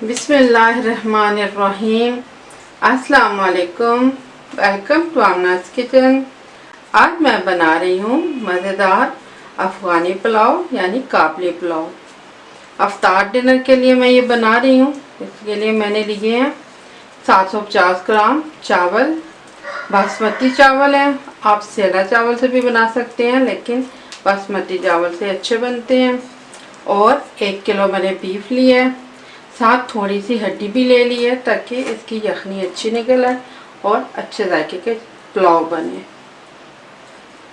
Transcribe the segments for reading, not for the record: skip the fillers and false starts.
बिस्मिल्लाहिर्रहमानिर्रहीम। अस्सलाम वालेकुम। Welcome to Aamna's kitchen. आज मैं बना रही हूँ मज़ेदार अफ़गानी पुलाव यानी काबली पुलाव। अफ्तार डिनर के लिए मैं ये बना रही हूँ। इसके लिए मैंने लिए हैं 750 ग्राम चावल। बासमती चावल है, आप सेला चावल से भी बना सकते हैं, लेकिन बासमती चावल से अच्छे बनते हैं। और 1 किलो मैंने बीफ लिया है, साथ थोड़ी सी हड्डी भी ले ली है ताकि इसकी यखनी अच्छी निकल आए और अच्छे जायके के पुलाव बने।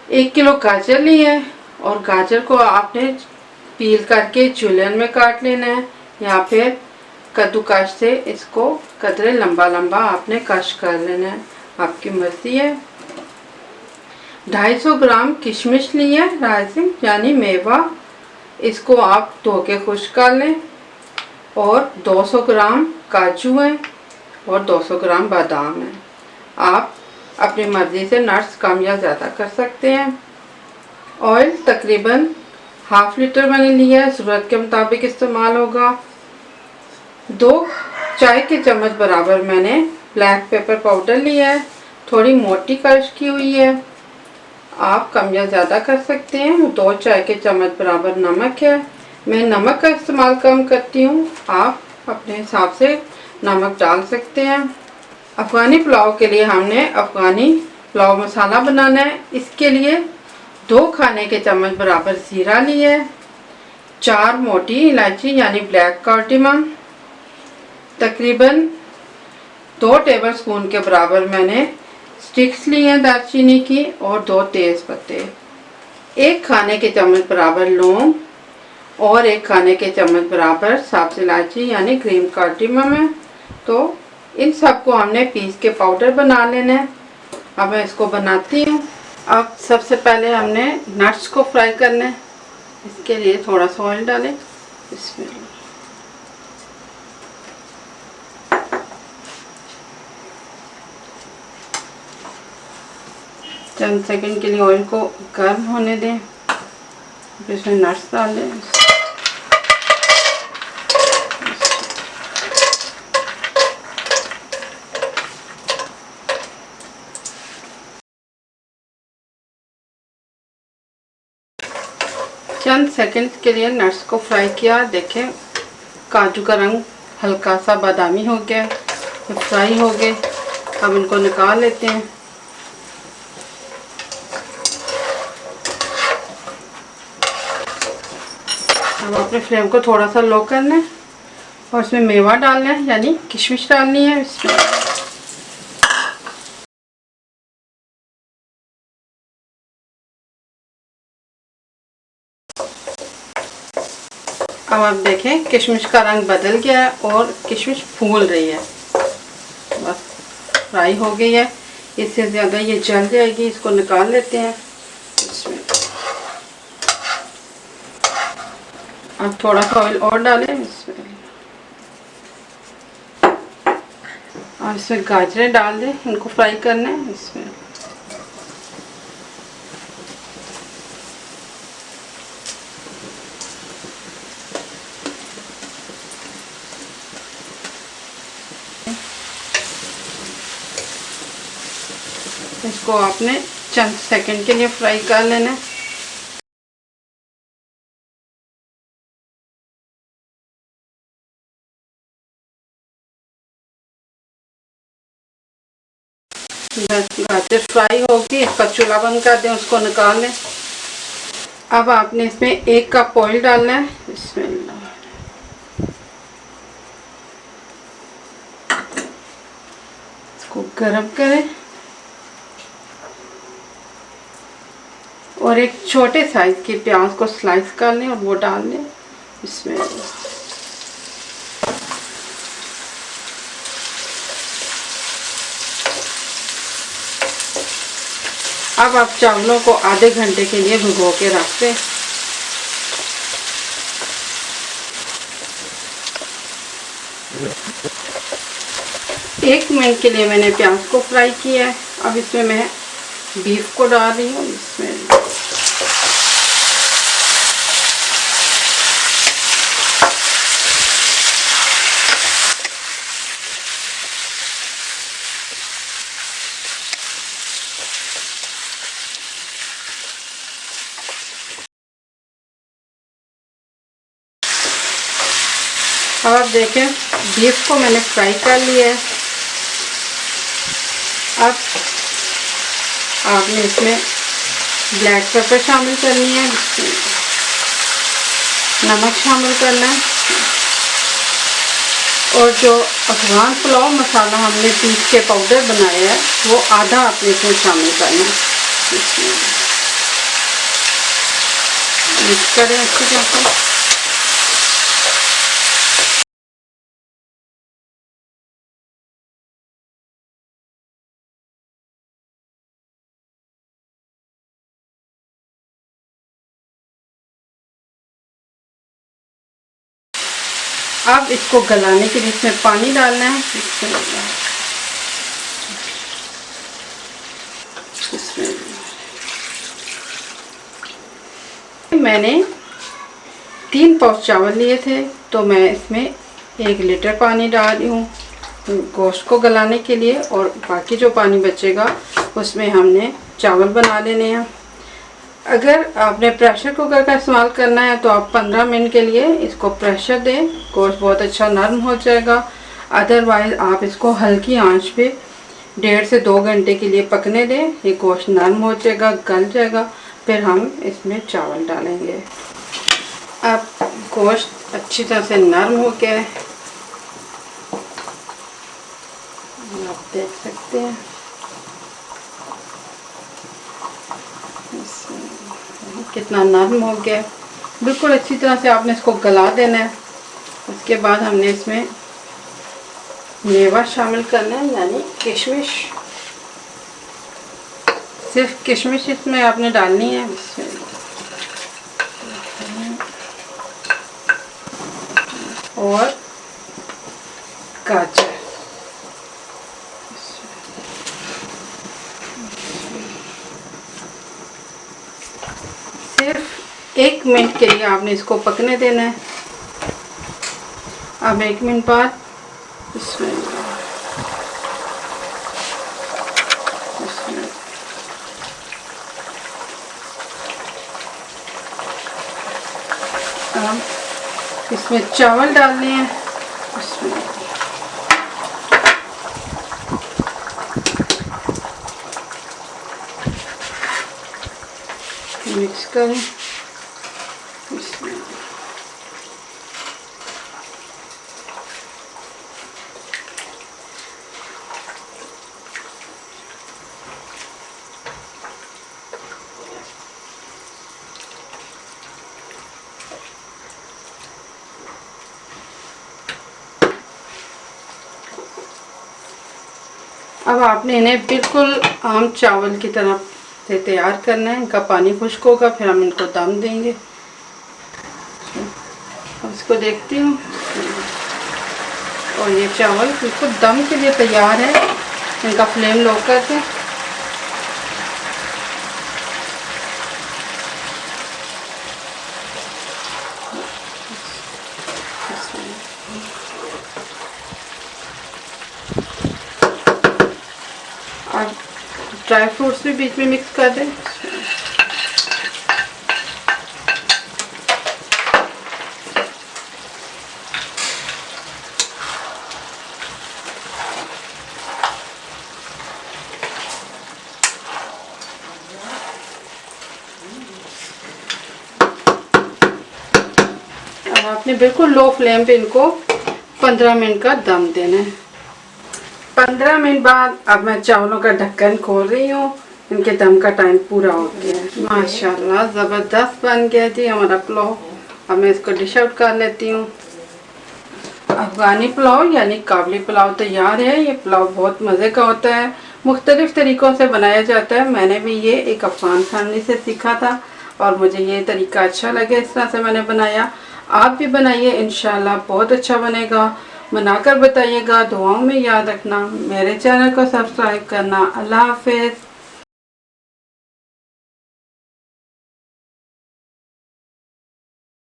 1 किलो गाजर ली है और गाजर को आपने पील करके जुलियन में काट लेना है या फिर कद्दूकश से इसको कतरे लंबा लंबा आपने कश कर लेना है, आपकी मर्जी है। 250 ग्राम किशमिश ली है, राइजिन यानी मेवा, इसको आप धो के खुश्क कर लें। और 200 ग्राम काजू है और 200 ग्राम बादाम है। आप अपनी मर्ज़ी से नट्स कम या ज़्यादा कर सकते हैं। ऑयल तकरीबन ½ लीटर मैंने लिया है, ज़रूरत के मुताबिक इस्तेमाल होगा। 2 चाय के चम्मच बराबर मैंने ब्लैक पेपर पाउडर लिया है, थोड़ी मोटी क्रश की हुई है, आप कम या ज़्यादा कर सकते हैं। 2 चाय के चम्मच बराबर नमक है, मैं नमक का इस्तेमाल कम करती हूँ, आप अपने हिसाब से नमक डाल सकते हैं। अफ़गानी पुलाव के लिए हमने अफ़गानी पुलाव मसाला बनाना है। इसके लिए 2 खाने के चम्मच बराबर ज़ीरा लिया है, 4 मोटी इलायची यानी ब्लैक कार्डिमम, तकरीबन 2 टेबलस्पून के बराबर मैंने स्टिक्स ली हैं दालचीनी की और 2 तेज़ पत्ते, 1 खाने के चम्मच बराबर लौंग और 1 खाने के चम्मच बराबर साबुत इलायची यानी ग्रीन कार्डिमम है। तो इन सबको हमने पीस के पाउडर बना लेना है। अब मैं इसको बनाती हूँ। अब सबसे पहले हमने नट्स को फ्राई करना है, इसके लिए थोड़ा सा ऑयल डालें। इसमें चंद सेकंड के लिए ऑयल को गर्म होने दें, इसमें नट्स डाल दें। चंद सेकंड्स के लिए नट्स को फ्राई किया, देखें काजू का रंग हल्का सा बादामी हो गया, फ्राई हो गए। अब इनको निकाल लेते हैं। अब अपने फ्लेम को थोड़ा सा लो करना है और इसमें मेवा डालना है यानी किशमिश डालनी है। इसमें अब आप देखें किशमिश का रंग बदल गया है और किशमिश फूल रही है, बस फ्राई हो गई है। इससे ज़्यादा ये जल जाएगी, इसको निकाल लेते हैं। इसमें अब थोड़ा सा ऑयल और डालें इसमें और इसमें गाजरें डाल दें, इनको फ्राई करना है। इसमें इसको आपने चंद सेकंड के लिए फ्राई कर लेना है। गाजर फ्राई होगी, इसका चूल्हा बंद कर दें, उसको निकाल लें। अब आपने इसमें 1 कप ऑयल डालना है। बिस्मिल्लाह, इसको गरम करें और एक छोटे साइज के प्याज को स्लाइस कर लें और वो डाल लें। इसमें अब आप चावलों को आधे घंटे के लिए भिगो के रख दें। एक मिनट के लिए मैंने प्याज को फ्राई किया है। अब इसमें मैं बीफ को डाल रही हूँ। इसमें अब आप देखें बीफ को मैंने फ्राई कर लिया है। अब आपने इसमें ब्लैक पेपर शामिल करनी है, नमक शामिल करना है और जो अफगान पुलाव मसाला हमने पीस के पाउडर बनाया है वो आधा आपने इसमें शामिल करना है। मिक्स करें अच्छी तरह से। अब इसको गलाने के लिए इसमें पानी डालना है। मैंने 3 पाउच चावल लिए थे तो मैं इसमें 1 लीटर पानी डाल रही हूँ गोश्त को गलाने के लिए, और बाकी जो पानी बचेगा उसमें हमने चावल बना लेने हैं। अगर आपने प्रेशर कुकर का इस्तेमाल करना है तो आप 15 मिनट के लिए इसको प्रेशर दें, गोश्त बहुत अच्छा नरम हो जाएगा। अदरवाइज़ आप इसको हल्की आंच पे 1.5 से 2 घंटे के लिए पकने दें, ये गोश्त नरम हो जाएगा, गल जाएगा। फिर हम इसमें चावल डालेंगे। अब गोश्त अच्छी तरह से नरम हो गया है, आप देख सकते हैं। कितना नरम हो गया, बिल्कुल अच्छी तरह से आपने इसको गला देना है। उसके बाद हमने इसमें मेवा शामिल करना है, यानी किशमिश। सिर्फ किशमिश इसमें आपने डालनी है। और गाजर, सिर्फ 1 मिनट के लिए आपने इसको पकने देना है। अब 1 मिनट बाद इसमें इसमें चावल डालने हैं। मिक्स करें। अब आपने इन्हें बिल्कुल आम चावल की तरह से तैयार करना है। इनका पानी खुश्क होगा, फिर हम इनको दम देंगे। अब इसको देखती हूँ और ये चावल बिल्कुल दम के लिए तैयार है। इनका फ्लेम लो करके और ड्राई फ्रूट्स भी बीच में मिक्स कर दें। अब आपने बिल्कुल लो फ्लेम पे इनको 15 मिनट का दम देना है। 15 मिनट बाद अब मैं चावलों का ढक्कन खोल रही हूँ। इनके दम का टाइम पूरा हो गया है। माशाल्लाह ज़बरदस्त बन गया जी हमारा पुलाव। अब मैं इसको डिश आउट कर लेती हूँ। अफ़गानी पुलाव यानी काबली पुलाव तैयार है। ये पुलाव बहुत मज़े का होता है, मुख्तलिफ़ तरीक़ों से बनाया जाता है। मैंने भी ये एक अफ़गान फैमिली से सीखा था और मुझे ये तरीका अच्छा लगा, इस तरह से मैंने बनाया। आप भी बनाइए, इंशाल्लाह बहुत अच्छा बनेगा। बनाकर बताइएगा, दुआओं में याद रखना, मेरे चैनल को सब्सक्राइब करना। अल्लाह हाफ़िज़।